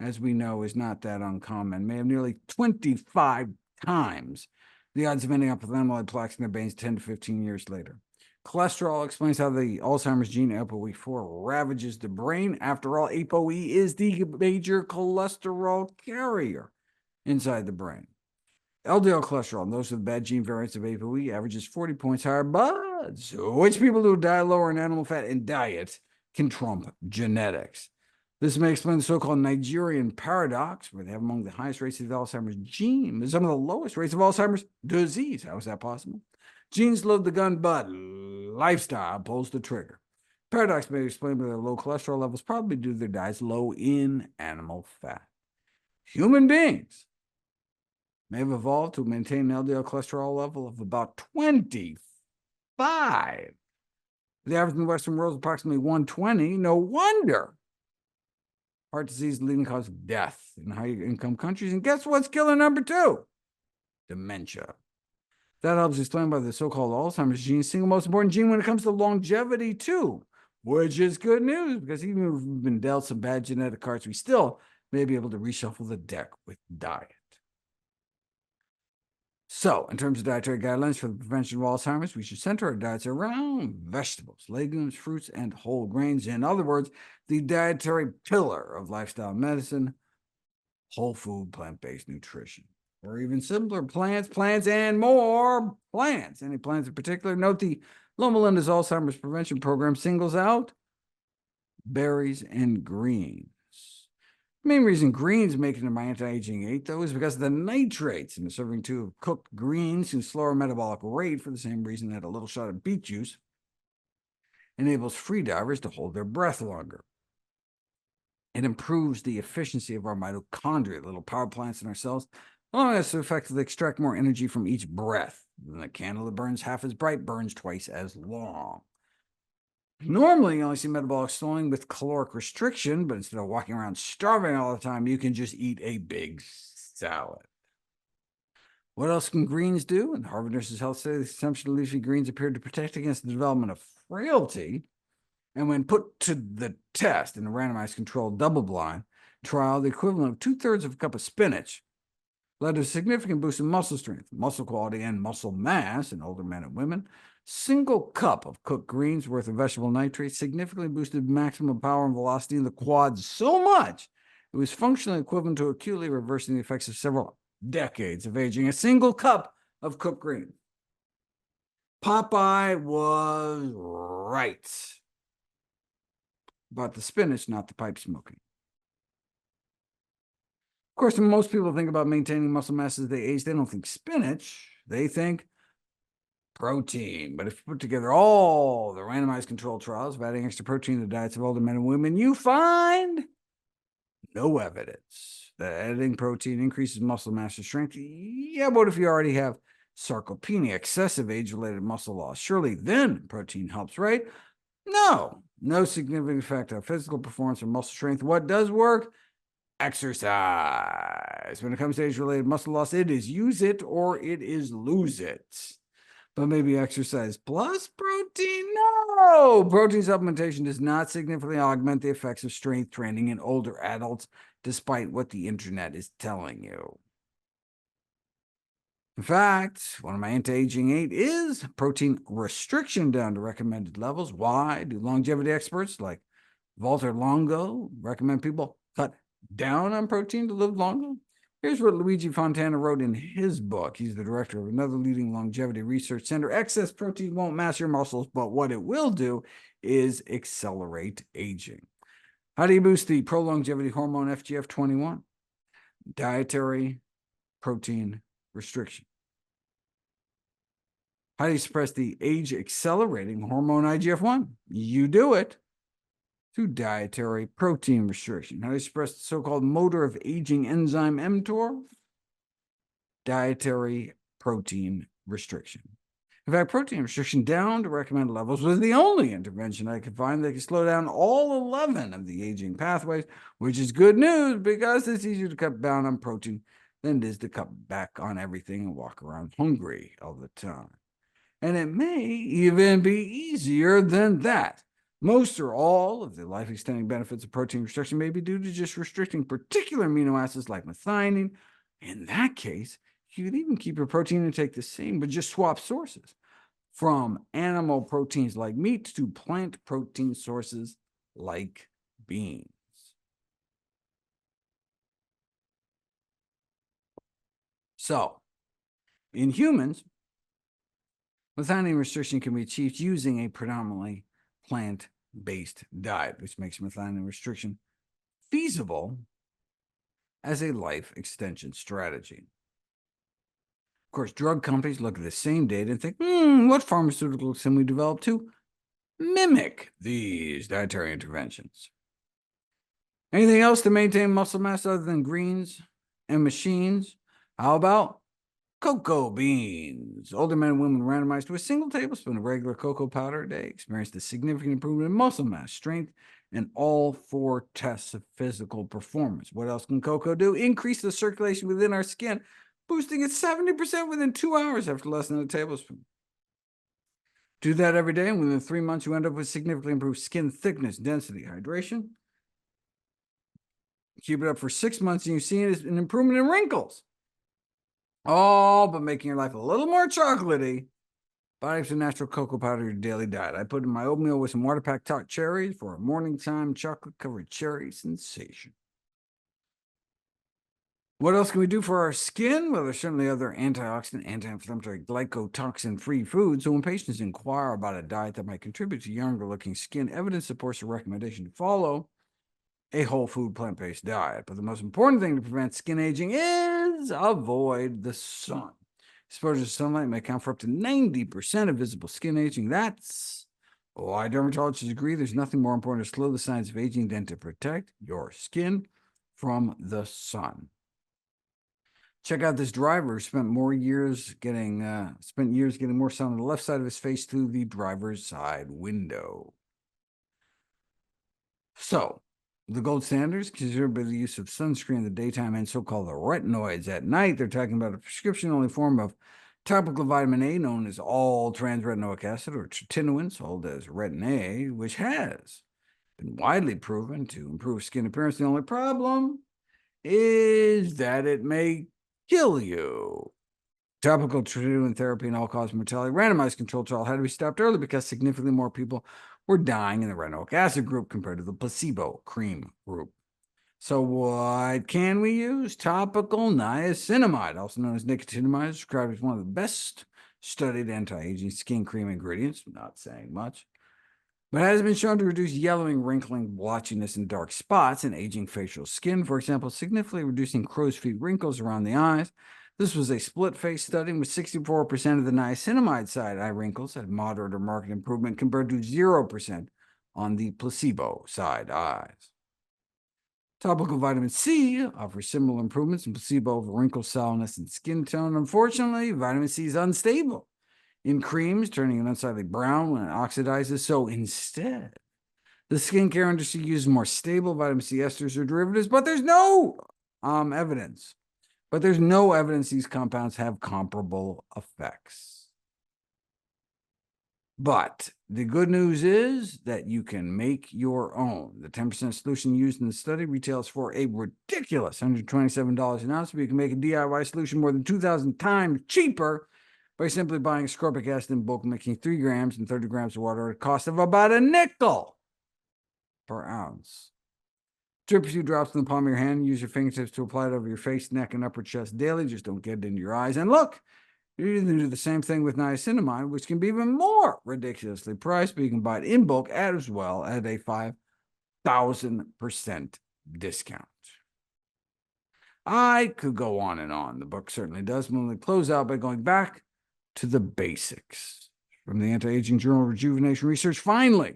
as we know, is not that uncommon, may have nearly 25 times the odds of ending up with amyloid plaques in their veins 10 to 15 years later. Cholesterol explains how the Alzheimer's gene ApoE4 ravages the brain. After all, ApoE is the major cholesterol carrier inside the brain. LDL cholesterol, those with bad gene variants of ApoE, averages 40 points higher, but which people who die lower in animal fat and diet can trump genetics. This may explain the so-called Nigerian paradox, where they have among the highest rates of the Alzheimer's gene, and some of the lowest rates of Alzheimer's disease. How is that possible? Genes load the gun, but lifestyle pulls the trigger. Paradox may explain why their low cholesterol levels, probably due to their diets low in animal fat. Human beings may have evolved to maintain an LDL cholesterol level of about 25. The average in the Western world is approximately 120. No wonder heart disease is the leading cause of death in high-income countries. And guess what's killer number 2? Dementia. That helps explain why the so-called Alzheimer's gene is the single most important gene when it comes to longevity, too, which is good news, because even if we've been dealt some bad genetic cards, we still may be able to reshuffle the deck with diet. So, in terms of dietary guidelines for the prevention of Alzheimer's, we should center our diets around vegetables, legumes, fruits, and whole grains. In other words, the dietary pillar of lifestyle medicine, whole food, plant-based nutrition. Or even simpler, plants, and more plants. Any plants in particular? Note the Loma Linda's Alzheimer's Prevention Program singles out berries and greens. The main reason greens make it into my anti-aging 8, though, is because of the nitrates in the serving 2 of cooked greens can slow our metabolic rate for the same reason that a little shot of beet juice enables freedivers to hold their breath longer. It improves the efficiency of our mitochondria, little power plants in our cells, allowing us to effectively extract more energy from each breath. Then the candle that burns half as bright burns twice as long. Normally, you only see metabolic slowing with caloric restriction, but instead of walking around starving all the time, you can just eat a big salad. What else can greens do? In Harvard Nurses Health Study, the consumption of leafy greens appeared to protect against the development of frailty, and when put to the test in a randomized controlled double-blind trial, the equivalent of 2/3 of a cup of spinach led to a significant boost in muscle strength, muscle quality, and muscle mass in older men and women. Single cup of cooked greens worth of vegetable nitrates significantly boosted maximum power and velocity in the quads so much it was functionally equivalent to acutely reversing the effects of several decades of aging. A single cup of cooked greens. Popeye was right about the spinach, not the pipe smoking. Of course, when most people think about maintaining muscle mass as they age, they don't think spinach. They think protein. But if you put together all the randomized controlled trials of adding extra protein to the diets of older men and women, you find no evidence that adding protein increases muscle mass or strength. Yeah, but if you already have sarcopenia, excessive age-related muscle loss, surely then protein helps, right? No significant effect on physical performance or muscle strength. What does work? Exercise. When it comes to age-related muscle loss, it is use it or it is lose it. But maybe exercise plus protein? No! Protein supplementation does not significantly augment the effects of strength training in older adults, despite what the internet is telling you. In fact, one of my anti-aging aid is protein restriction down to recommended levels. Why do longevity experts like Walter Longo recommend people cut down on protein to live longer? Here's what Luigi Fontana wrote in his book. He's the director of another leading longevity research center. Excess protein won't mass your muscles, but what it will do is accelerate aging. How do you boost the pro-longevity hormone FGF21? Dietary protein restriction. How do you suppress the age-accelerating hormone IGF-1? You do it through dietary protein restriction. How do you suppress the so-called motor of aging enzyme mTOR? Dietary protein restriction. In fact, protein restriction down to recommended levels was the only intervention I could find that could slow down all 11 of the aging pathways, which is good news because it's easier to cut down on protein than it is to cut back on everything and walk around hungry all the time. And it may even be easier than that. Most or all of the life-extending benefits of protein restriction may be due to just restricting particular amino acids like methionine. In that case, you could even keep your protein intake the same, but just swap sources from animal proteins like meat to plant protein sources like beans. So, in humans, methionine restriction can be achieved using a predominantly plant-based diet, which makes methionine restriction feasible as a life extension strategy. Of course, drug companies look at the same data and think, what pharmaceuticals can we develop to mimic these dietary interventions? Anything else to maintain muscle mass other than greens and machines? How about cocoa beans? Older men and women randomized to a single tablespoon of regular cocoa powder a day experienced a significant improvement in muscle mass, strength, and all 4 tests of physical performance. What else can cocoa do? Increase the circulation within our skin, boosting it 70% within 2 hours after less than a tablespoon. Do that every day, and within 3 months, you end up with significantly improved skin thickness, density, hydration. Keep it up for 6 months, and you see an improvement in wrinkles. All but making your life a little more chocolatey by adding some natural cocoa powder to your daily diet. I put in my oatmeal with some water-packed tart cherries for a morning-time chocolate-covered cherry sensation. What else can we do for our skin? Well, there's certainly other antioxidant, anti-inflammatory, glycotoxin-free foods. So when patients inquire about a diet that might contribute to younger-looking skin, evidence supports a recommendation to follow a whole food plant-based diet. But the most important thing to prevent skin aging is avoid the sun. Exposure to sunlight may account for up to 90% of visible skin aging. That's why dermatologists agree there's nothing more important to slow the signs of aging than to protect your skin from the sun. Check out this driver who spent years getting more sun on the left side of his face through the driver's side window. So, the gold standard is considered by the use of sunscreen in the daytime and so-called retinoids at night. They're talking about a prescription-only form of topical vitamin A known as all-trans-retinoic acid, or tretinoin, sold as Retin A, which has been widely proven to improve skin appearance. The only problem is that it may kill you. Topical tretinoin therapy and all-cause mortality randomized controlled trial had to be stopped early because significantly more people were dying in the retinoic acid group compared to the placebo cream group. So what can we use? Topical niacinamide, also known as nicotinamide, is described as one of the best studied anti-aging skin cream ingredients, not saying much, but has been shown to reduce yellowing, wrinkling, blotchiness, and dark spots in aging facial skin, for example, significantly reducing crow's feet wrinkles around the eyes. This was a split-face study with 64% of the niacinamide side eye wrinkles had moderate or marked improvement compared to 0% on the placebo side eyes. Topical vitamin C offers similar improvements in placebo over wrinkle sourness and skin tone. Unfortunately, vitamin C is unstable in creams, turning it unsightly brown when it oxidizes. So instead, the skincare industry uses more stable vitamin C esters or derivatives, but there's no evidence. But there's no evidence these compounds have comparable effects. But the good news is that you can make your own. The 10% solution used in the study retails for a ridiculous $127 an ounce, but you can make a DIY solution more than 2,000 times cheaper by simply buying ascorbic acid in bulk, mixing 3 grams and 30 grams of water at a cost of about a nickel per ounce. Drip a few drops in the palm of your hand. Use your fingertips to apply it over your face, neck, and upper chest daily. Just don't get it into your eyes. And look, you can do the same thing with niacinamide, which can be even more ridiculously priced, but you can buy it in bulk as well at a 5,000% discount. I could go on and on. The book certainly does. I'm going to close out by going back to the basics. From the Anti-Aging Journal of Rejuvenation Research, finally,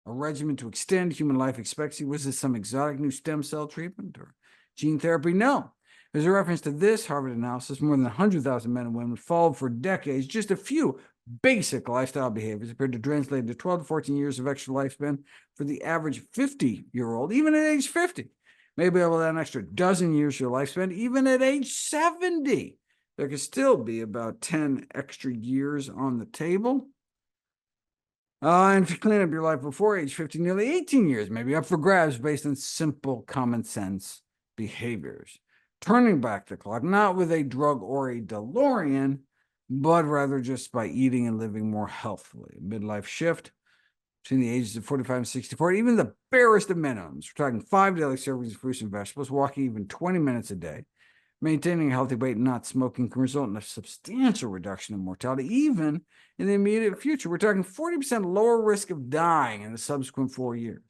a regimen to extend human life expectancy. Was this some exotic new stem cell treatment or gene therapy? No. There's a reference to this Harvard analysis. More than 100,000 men and women followed for decades. Just a few basic lifestyle behaviors appeared to translate into 12 to 14 years of extra lifespan for the average 50-year-old, even at age 50. Maybe able to add an extra dozen years to your lifespan, even at age 70. There could still be about 10 extra years on the table. And if you clean up your life before age 50, nearly 18 years may be up for grabs based on simple common sense behaviors. Turning back the clock, not with a drug or a DeLorean, but rather just by eating and living more healthfully. A midlife shift between the ages of 45 and 64, even the barest of minimums. We're talking 5 daily servings of fruits and vegetables, walking even 20 minutes a day. Maintaining a healthy weight and not smoking can result in a substantial reduction in mortality, even in the immediate future. We're talking 40% lower risk of dying in the subsequent 4 years.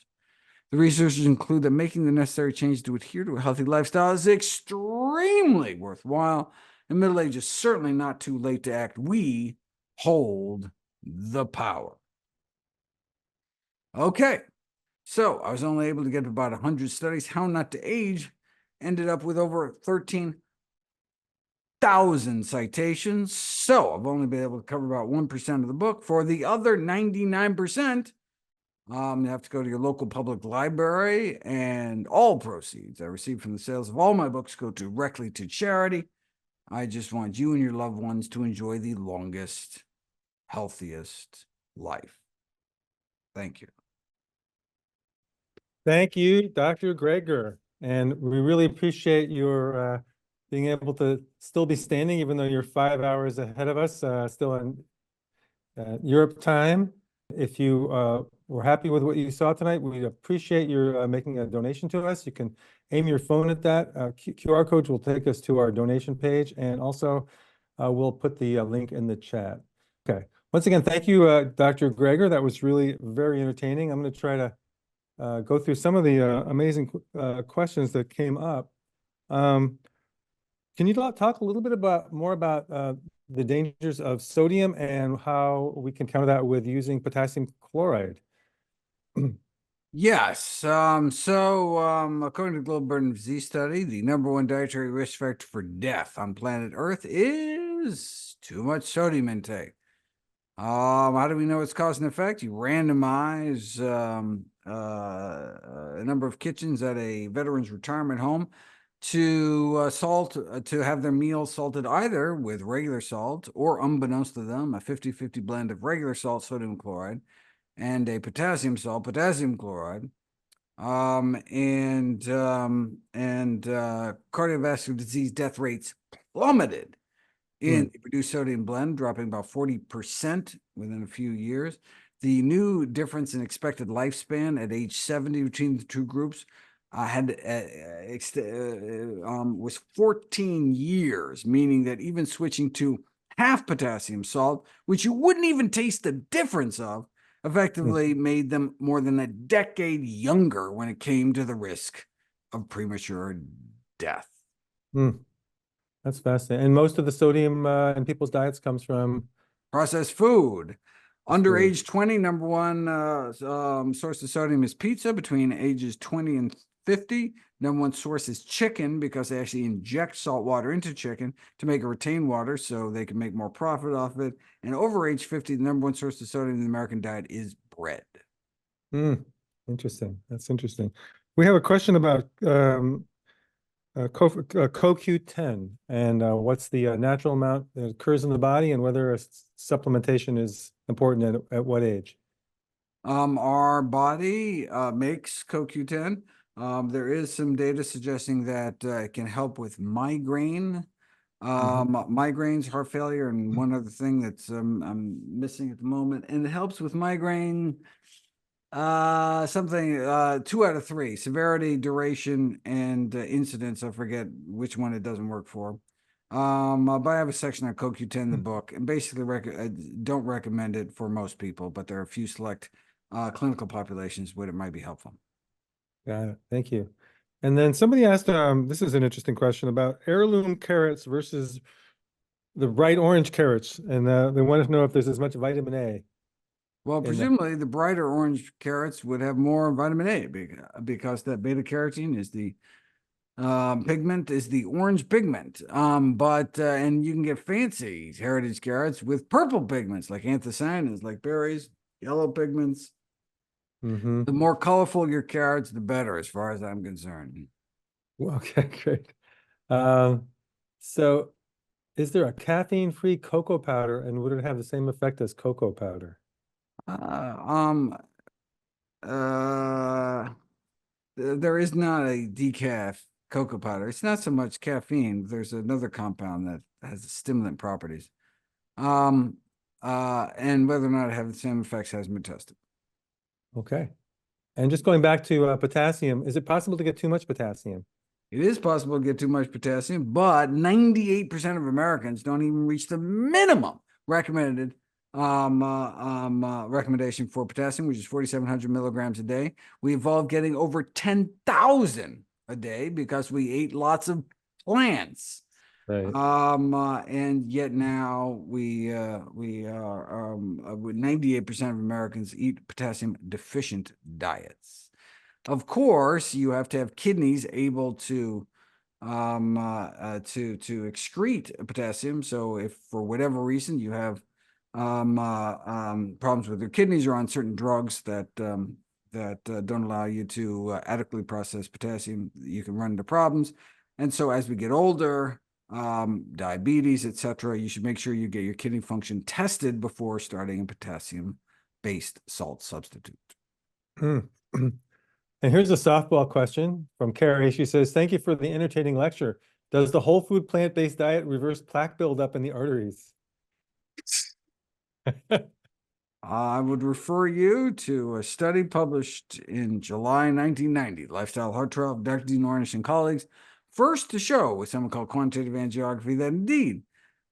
The researchers include that making the necessary changes to adhere to a healthy lifestyle is extremely worthwhile, and middle age is certainly not too late to act. We hold the power. Okay, so I was only able to get about 100 studies. How Not to Age ended up with over 13,000 citations. So I've only been able to cover about 1% of the book. For the other 99%, you have to go to your local public library, and all proceeds I receive from the sales of all my books go directly to charity. I just want you and your loved ones to enjoy the longest, healthiest life. Thank you. Thank you, Dr. Greger. And we really appreciate your being able to still be standing, even though you're 5 hours ahead of us, still in Europe time. If you were happy with what you saw tonight, we appreciate your making a donation to us. You can aim your phone at that. QR codes will take us to our donation page, and also we'll put the link in the chat. Okay. Once again, thank you, Dr. Greger. That was really very entertaining. I'm going to try to go through some of the amazing questions that came up. Can you talk a little bit more about the dangers of sodium and how we can counter that with using potassium chloride? Yes. According to the Global Burden of Disease Study, the #1 dietary risk factor for death on planet Earth is too much sodium intake. How do we know it's cause and effect? You randomize a number of kitchens at a veterans retirement home to have their meals salted either with regular salt or, unbeknownst to them, a 50-50 blend of regular salt, sodium chloride, and a potassium salt, potassium chloride. Cardiovascular disease death rates plummeted in the reduced sodium blend, dropping about 40% within a few years. The new difference in expected lifespan at age 70 between the two groups was 14 years, meaning that even switching to half potassium salt, which you wouldn't even taste the difference of, effectively made them more than a decade younger when it came to the risk of premature death. Mm, that's fascinating. And most of the sodium in people's diets comes from Processed food. Under food. age 20, number one source of sodium is pizza. Between ages 20 and 50, number one source is chicken, because they actually inject salt water into chicken to make it retain water so they can make more profit off of it. And over age 50, the number one source of sodium in the American diet is bread. Mm, interesting. That's interesting. We have a question about CoQ10 and what's the natural amount that occurs in the body and whether a supplementation is important at what age. Our body makes CoQ10. There is some data suggesting that it can help with migraine, migraines, heart failure, and one other thing that's I'm missing at the moment. And it helps with migraine, something 2 out of 3: severity, duration, and incidence. I forget which one it doesn't work for. But I have a section on CoQ10 in the book, and basically I don't recommend it for most people, but there are a few select clinical populations where it might be helpful. Got it. Thank you. And then somebody asked, this is an interesting question about heirloom carrots versus the bright orange carrots. And they wanted to know if there's as much vitamin A. Well, presumably the brighter orange carrots would have more vitamin A because that beta carotene is the pigment, is the orange pigment. But and you can get fancy heritage carrots with purple pigments like anthocyanins, like berries, yellow pigments. Mm-hmm. The more colorful your carrots, the better, as far as I'm concerned. Okay, great. So is there a caffeine-free cocoa powder and would it have the same effect as cocoa powder? Uh, there is not a decaf cocoa powder. It's not so much caffeine. There's another compound that has stimulant properties. And whether or not it have the same effects hasn't been tested. Okay. And just going back to potassium, is it possible to get too much potassium? It is possible to get too much potassium, but 98% of Americans don't even reach the minimum recommended recommendation for potassium, which is 4,700 milligrams a day. We evolved getting over 10,000 a day because we ate lots of plants. Right. And yet now we are 98% of Americans eat potassium deficient diets. Of course, you have to have kidneys able to excrete potassium. So if for whatever reason you have problems with your kidneys or on certain drugs that don't allow you to adequately process potassium, you can run into problems. And so as we get older, diabetes, etc., you should make sure you get your kidney function tested before starting a potassium-based salt substitute. And here's a softball question from Carrie. She says, thank you for the entertaining lecture. Does the whole food plant-based diet reverse plaque buildup in the arteries? I would refer you to a study published in July 1990, Lifestyle Heart Trial of Dr. Dean Ornish and colleagues, first to show with something called quantitative angiography that indeed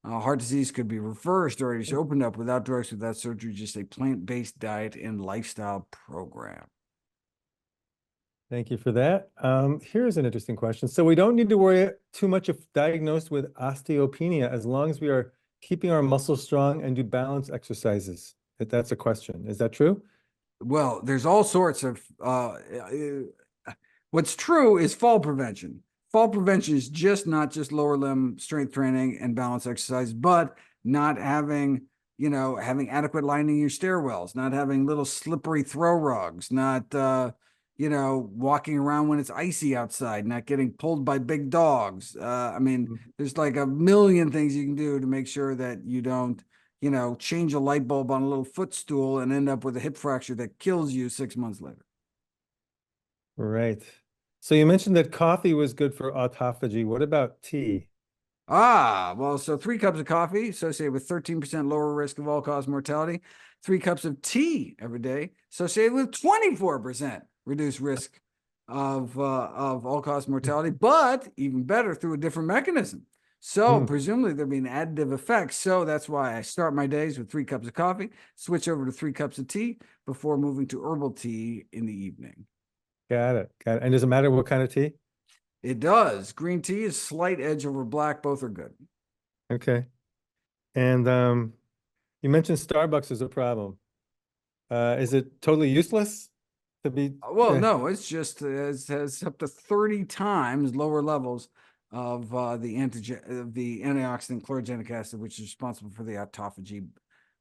heart disease could be reversed or just opened up without drugs, without surgery, just a plant-based diet and lifestyle program. Thank you for that. Here's an interesting question. So we don't need to worry too much if diagnosed with osteopenia as long as we are keeping our muscles strong and do balance exercises. That's a question. Is that true? Well, there's all sorts of what's true is fall prevention. Fall prevention is not just lower limb strength training and balance exercise, but not having adequate lining in your stairwells, not having little slippery throw rugs, not walking around when it's icy outside, not getting pulled by big dogs. I mean, there's like a million things you can do to make sure that you don't, change a light bulb on a little footstool and end up with a hip fracture that kills you 6 months later. Right. So you mentioned that coffee was good for autophagy. What about tea? Well, so 3 cups of coffee associated with 13% lower risk of all-cause mortality. 3 cups of tea every day associated with 24% reduced risk of all-cause mortality, but even better through a different mechanism. So Mm, presumably there'd be an additive effect. So that's why I start my days with 3 cups of coffee, switch over to 3 cups of tea before moving to herbal tea in the evening. got it. Got it. And does it matter what kind of tea? It does. Green tea is slight edge over black. Both are good. Okay. And you mentioned Starbucks is a problem. Is it totally useless to be? Well, no, it's just has up to 30 times lower levels of the antioxidant chlorogenic acid, which is responsible for the autophagy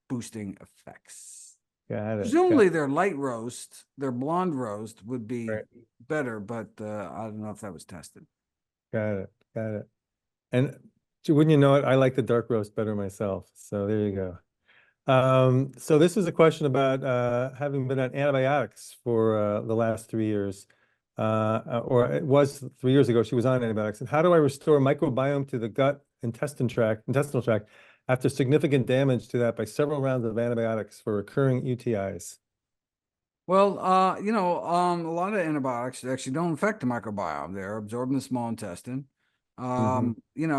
boosting effects. Got it. Got Presumably, it. their blonde roast would be Right. better, but I don't know if that was tested. Got it. Got it. And wouldn't you know it, I like the dark roast better myself. So there you go. So this is a question about having been on antibiotics for the last 3 years. Or it was 3 years ago, she was on antibiotics. And how do I restore microbiome to the intestinal tract after significant damage to that by several rounds of antibiotics for recurring UTIs? Well, a lot of antibiotics actually don't affect the microbiome. They're absorbed in the small intestine. Hmm. I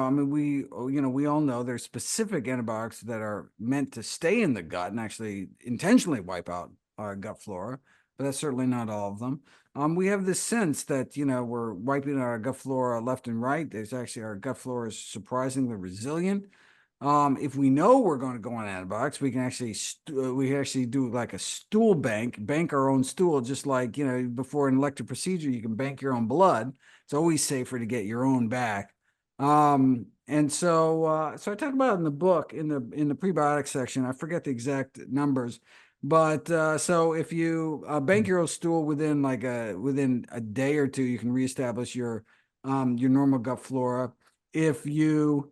mean, we all know there's specific antibiotics that are meant to stay in the gut and actually intentionally wipe out our gut flora, but that's certainly not all of them. We have this sense that, we're wiping out our gut flora left and right. There's actually our gut flora is surprisingly resilient. If we know we're going to go on antibiotics, we can actually do like a stool bank our own stool, just like before an elective procedure, you can bank your own blood. It's always safer to get your own back. So I talk about it in the book in the prebiotic section. I forget the exact numbers, but so if you bank your own stool within a day or two, you can reestablish your normal gut flora. If you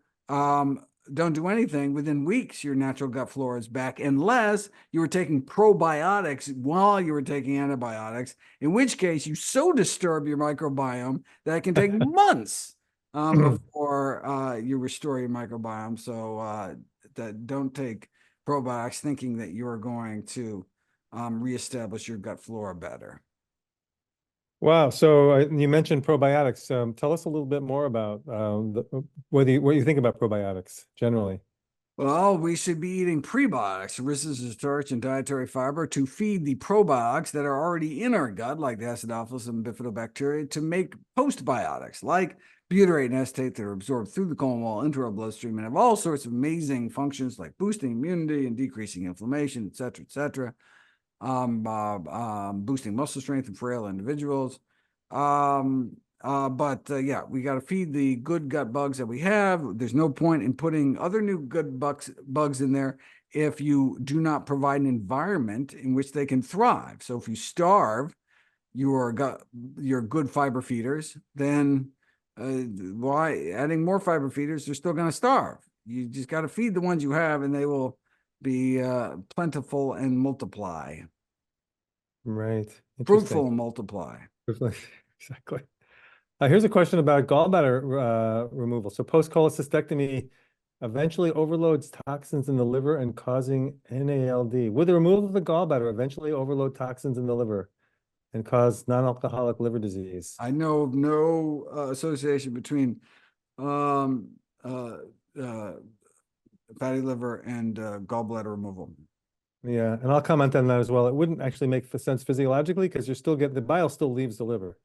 don't do anything, within weeks, your natural gut flora is back, unless you were taking probiotics while you were taking antibiotics, in which case you so disturb your microbiome that it can take months before you restore your microbiome. So don't take probiotics thinking that you're going to reestablish your gut flora better. Wow. So you mentioned probiotics. Tell us a little bit more about what you think about probiotics generally. Well, we should be eating prebiotics, sources of starch and dietary fiber, to feed the probiotics that are already in our gut, like the acidophilus and bifidobacteria, to make postbiotics, like butyrate and acetate, that are absorbed through the colon wall into our bloodstream and have all sorts of amazing functions like boosting immunity and decreasing inflammation, et cetera, boosting muscle strength in frail individuals. Yeah, we got to feed the good gut bugs that we have. There's no point in putting other new good bugs in there if you do not provide an environment in which they can thrive. So if you starve your good fiber feeders, then why adding more fiber feeders? They're still going to starve. You just got to feed the ones you have, and they will be plentiful and multiply, Right. fruitful Interesting. and multiply. Exactly. Here's a question about gallbladder removal. So post-cholecystectomy eventually overloads toxins in the liver and causing NALD. Would the removal of the gallbladder eventually overload toxins in the liver and cause non-alcoholic liver disease? I know of no association between um, uh, uh, fatty liver and gallbladder removal. Yeah, and I'll comment on that as well. It wouldn't actually make sense physiologically because you're still getting the bile still leaves the liver.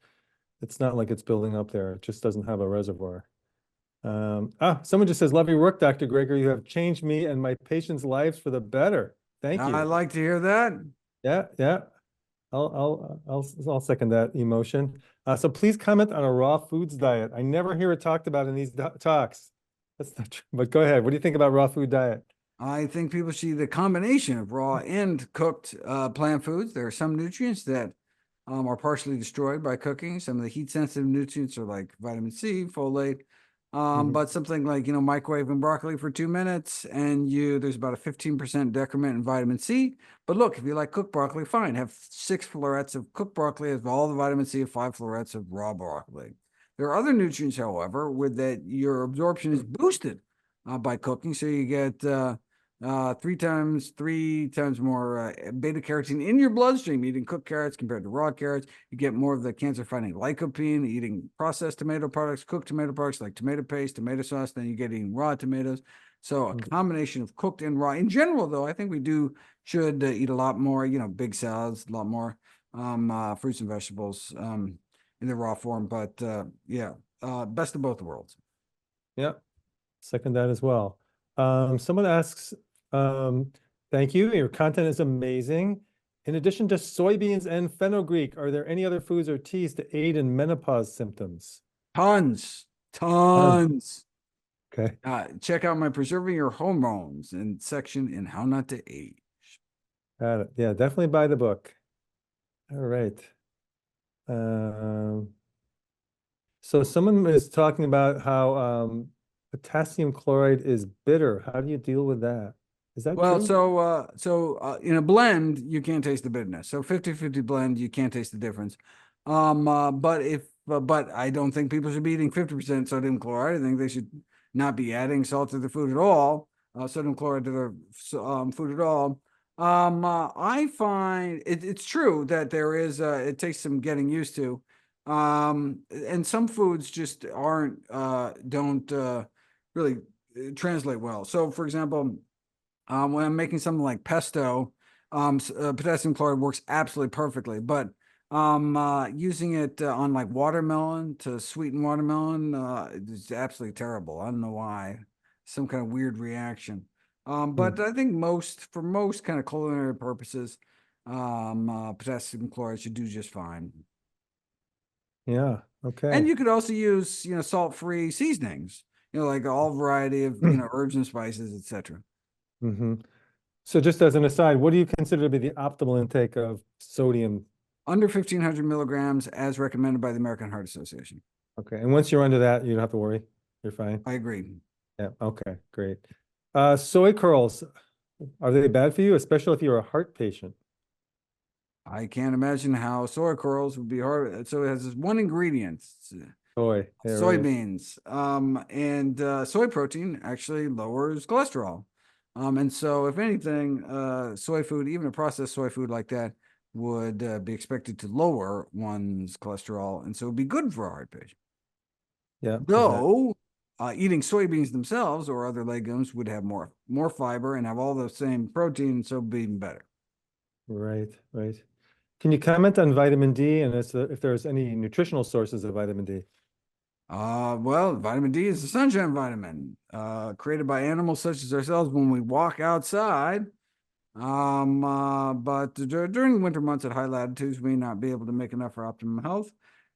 It's not like it's building up there. It just doesn't have a reservoir. Someone just says, love your work, Dr. Greger. You have changed me and my patients' lives for the better. Thank I you. like to hear that. Yeah, yeah. I'll second that emotion. So please comment on a raw foods diet. I never hear it talked about in these talks. That's not true. But go ahead. What do you think about raw food diet? I think people see the combination of raw and cooked plant foods. There are some nutrients that are partially destroyed by cooking. Some of the heat sensitive nutrients are like vitamin C, folate. Mhm. But something like, microwaving broccoli for 2 minutes and there's about a 15% decrement in vitamin C. But look, if you like cooked broccoli, fine. Have 6 florets of cooked broccoli as all the vitamin C of 5 florets of raw broccoli. There are other nutrients, however, with that your absorption is boosted by cooking. So you get three times more beta carotene in your bloodstream eating cooked carrots compared to raw carrots. You get more of the cancer-fighting lycopene eating processed tomato products, cooked tomato products like tomato paste, tomato sauce. Then you get eating raw tomatoes. So a combination of cooked and raw. In general, though, I think we should eat a lot more. Big salads, a lot more fruits and vegetables in the raw form. But yeah, best of both worlds. Yeah, second that as well. Someone asks, thank you. Your content is amazing. In addition to soybeans and fenugreek, are there any other foods or teas to aid in menopause symptoms? Tons. Tons. Okay. Check out my Preserving Your Hormones and section in How Not to Age. Got it. Yeah, definitely buy the book. All right. So someone is talking about how potassium chloride is bitter. How do you deal with that? Is that Well, true? so in a blend, you can't taste the bitterness. So 50-50 blend, you can't taste the difference. But I don't think people should be eating 50% sodium chloride. I think they should not be adding salt to their food at all, sodium chloride to their food at all. I find it's true that there is, it takes some getting used to. And some foods just don't really translate well. So for example, when I'm making something like pesto, potassium chloride works absolutely perfectly. But using it on like watermelon to sweeten watermelon, it's absolutely terrible. I don't know why. Some kind of weird reaction. But I think for most kind of culinary purposes, potassium chloride should do just fine. Yeah. And Okay. you could also use, salt-free seasonings, like all variety of, herbs and spices, etc. hmm So just as an aside, what do you consider to be the optimal intake of sodium? Under 1,500 milligrams as recommended by the American Heart Association. Okay. And once you're under that, you don't have to worry. You're fine. I agree. Yeah. Okay. Great. Soy curls, are they bad for you, especially if you're a heart patient? I can't imagine how soy curls would be hard. So it has this one ingredient, Soy. Yeah, right. soybeans, and soy protein actually lowers cholesterol. And so if anything, soy food, even a processed soy food like that, would be expected to lower one's cholesterol, and so it'd be good for a heart patient. Yeah. Exactly. Though eating soybeans themselves or other legumes would have more fiber and have all the same protein, so it'd be even better. Right. Right. Can you comment on vitamin D and if there's any nutritional sources of vitamin D? Well, vitamin D is a sunshine vitamin, created by animals such as ourselves when we walk outside. But during the winter months at high latitudes, we may not be able to make enough for optimum health.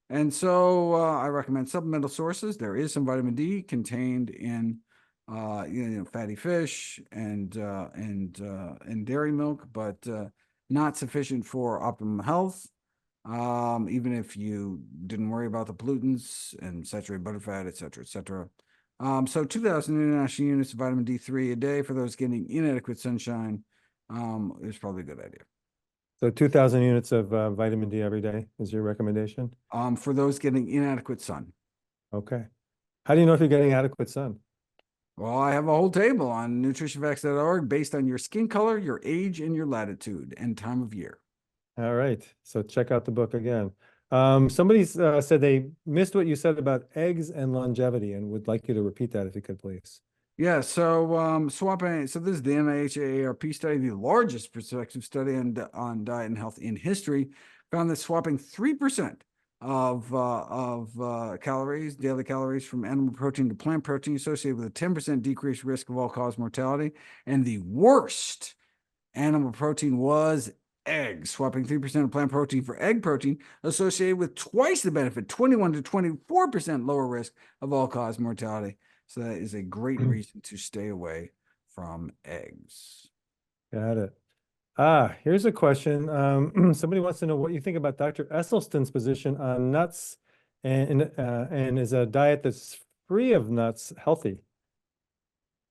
And so I recommend supplemental sources. There is some vitamin D contained in fatty fish and dairy milk, but not sufficient for optimum health. Even if you didn't worry about the pollutants and saturated butterfat, et cetera, et cetera. So 2,000 international units of vitamin D3 a day for those getting inadequate sunshine is probably a good idea. So 2,000 units of vitamin D every day is your recommendation? For those getting inadequate sun. Okay. How do you know if you're getting adequate sun? Well, I have a whole table on nutritionfacts.org based on your skin color, your age, and your latitude and time of year. All right. So check out the book again. Somebody said they missed what you said about eggs and longevity and would like you to repeat that if you could, please. Yeah, so swapping. So this is the NIH-AARP study, the largest prospective study on diet and health in history, found that swapping 3% of calories, daily calories from animal protein to plant protein associated with a 10% decreased risk of all-cause mortality. And the worst animal protein was eggs, swapping 3% of plant protein for egg protein associated with twice the benefit, 21 to 24% lower risk of all-cause mortality. So that is a great reason to stay away from eggs. Got it. Here's a question. Somebody wants to know what you think about Dr. Esselstyn's position on nuts and is a diet that's free of nuts healthy?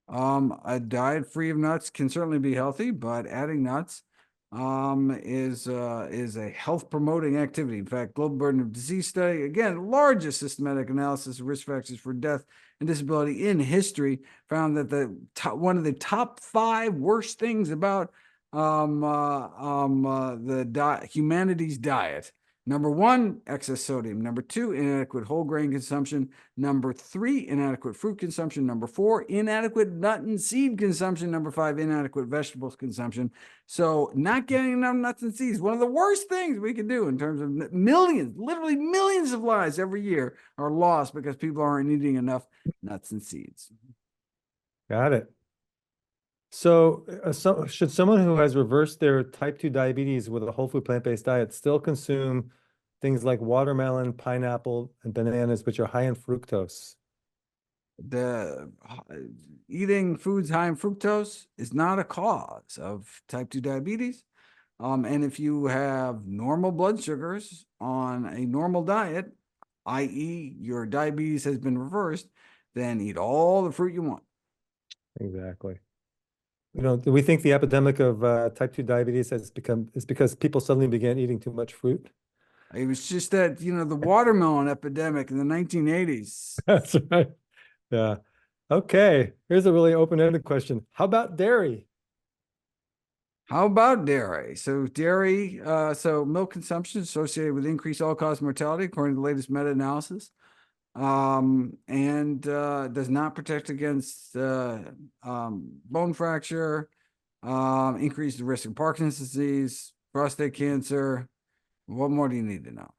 A diet free of nuts can certainly be healthy, but adding nuts is a health promoting activity. In fact, global burden of disease study, again, largest systematic analysis of risk factors for death and disability in history, found that one of the top 5 worst things about humanity's diet. Number 1, excess sodium. Number 2, inadequate whole grain consumption. Number 3, inadequate fruit consumption. Number 4, inadequate nut and seed consumption. Number 5, inadequate vegetables consumption. So not getting enough nuts and seeds, one of the worst things we can do in terms of millions, literally millions of lives every year are lost because people aren't eating enough nuts and seeds. Got it. So, should someone who has reversed their type 2 diabetes with a whole food plant-based diet still consume things like watermelon, pineapple, and bananas, which are high in fructose? Eating foods high in fructose is not a cause of type 2 diabetes. And if you have normal blood sugars on a normal diet, i.e., your diabetes has been reversed, then eat all the fruit you want. Exactly. Do we think the epidemic of type 2 diabetes is because people suddenly began eating too much fruit? It was just that, the watermelon epidemic in the 1980s. That's right. Yeah. Okay. Here's a really open-ended question. How about dairy? How about dairy? So milk consumption associated with increased all-cause mortality, according to the latest meta-analysis, and does not protect against bone fracture, increase the risk of Parkinson's disease, prostate cancer. What more do you need to know?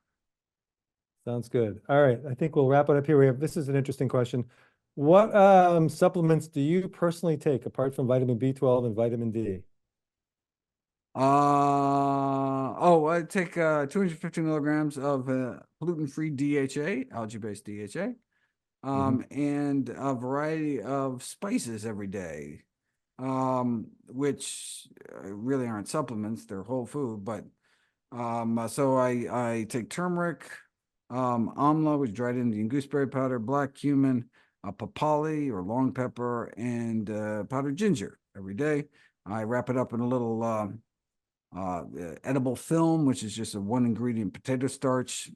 Sounds good. All right. I think we'll wrap it up here. This is an interesting question. What supplements do you personally take apart from vitamin B12 and vitamin D? I take 250 milligrams of gluten-free DHA, algae-based DHA, and a variety of spices every day, which really aren't supplements, they're whole food. But so I take turmeric, amla, which is dried Indian gooseberry powder, black cumin, papali or long pepper, and powdered ginger every day. I wrap it up in a little edible film, which is just a 1-ingredient potato starch,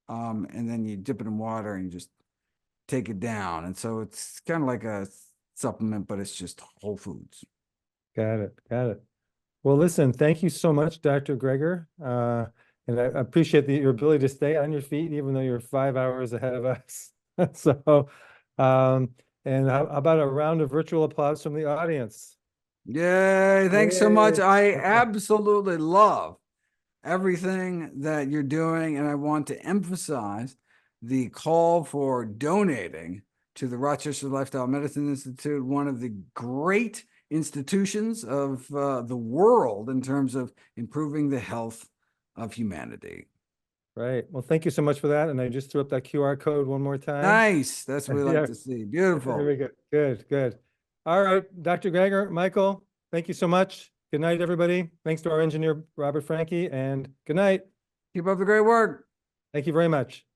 and then you dip it in water and just take it down. And so it's kind of like a supplement, but it's just whole foods. Got it. Got it. Well, listen, thank you so much, Dr. Greger. And I appreciate your ability to stay on your feet, even though you're 5 hours ahead of us. So, and how about a round of virtual applause from the audience? Yay, thanks so much. Yay. I absolutely love everything that you're doing, and I want to emphasize the call for donating to the Rochester Lifestyle Medicine Institute, one of the great institutions of the world in terms of improving the health of humanity. Right. Well, thank you so much for that. And I just threw up that QR code one more time. Nice. That's what we like to see. Beautiful. Very good. Good, good. All right, Dr. Greger, Michael, thank you so much. Good night, everybody. Thanks to our engineer, Robert Franke, and good night. Keep up the great work. Thank you very much.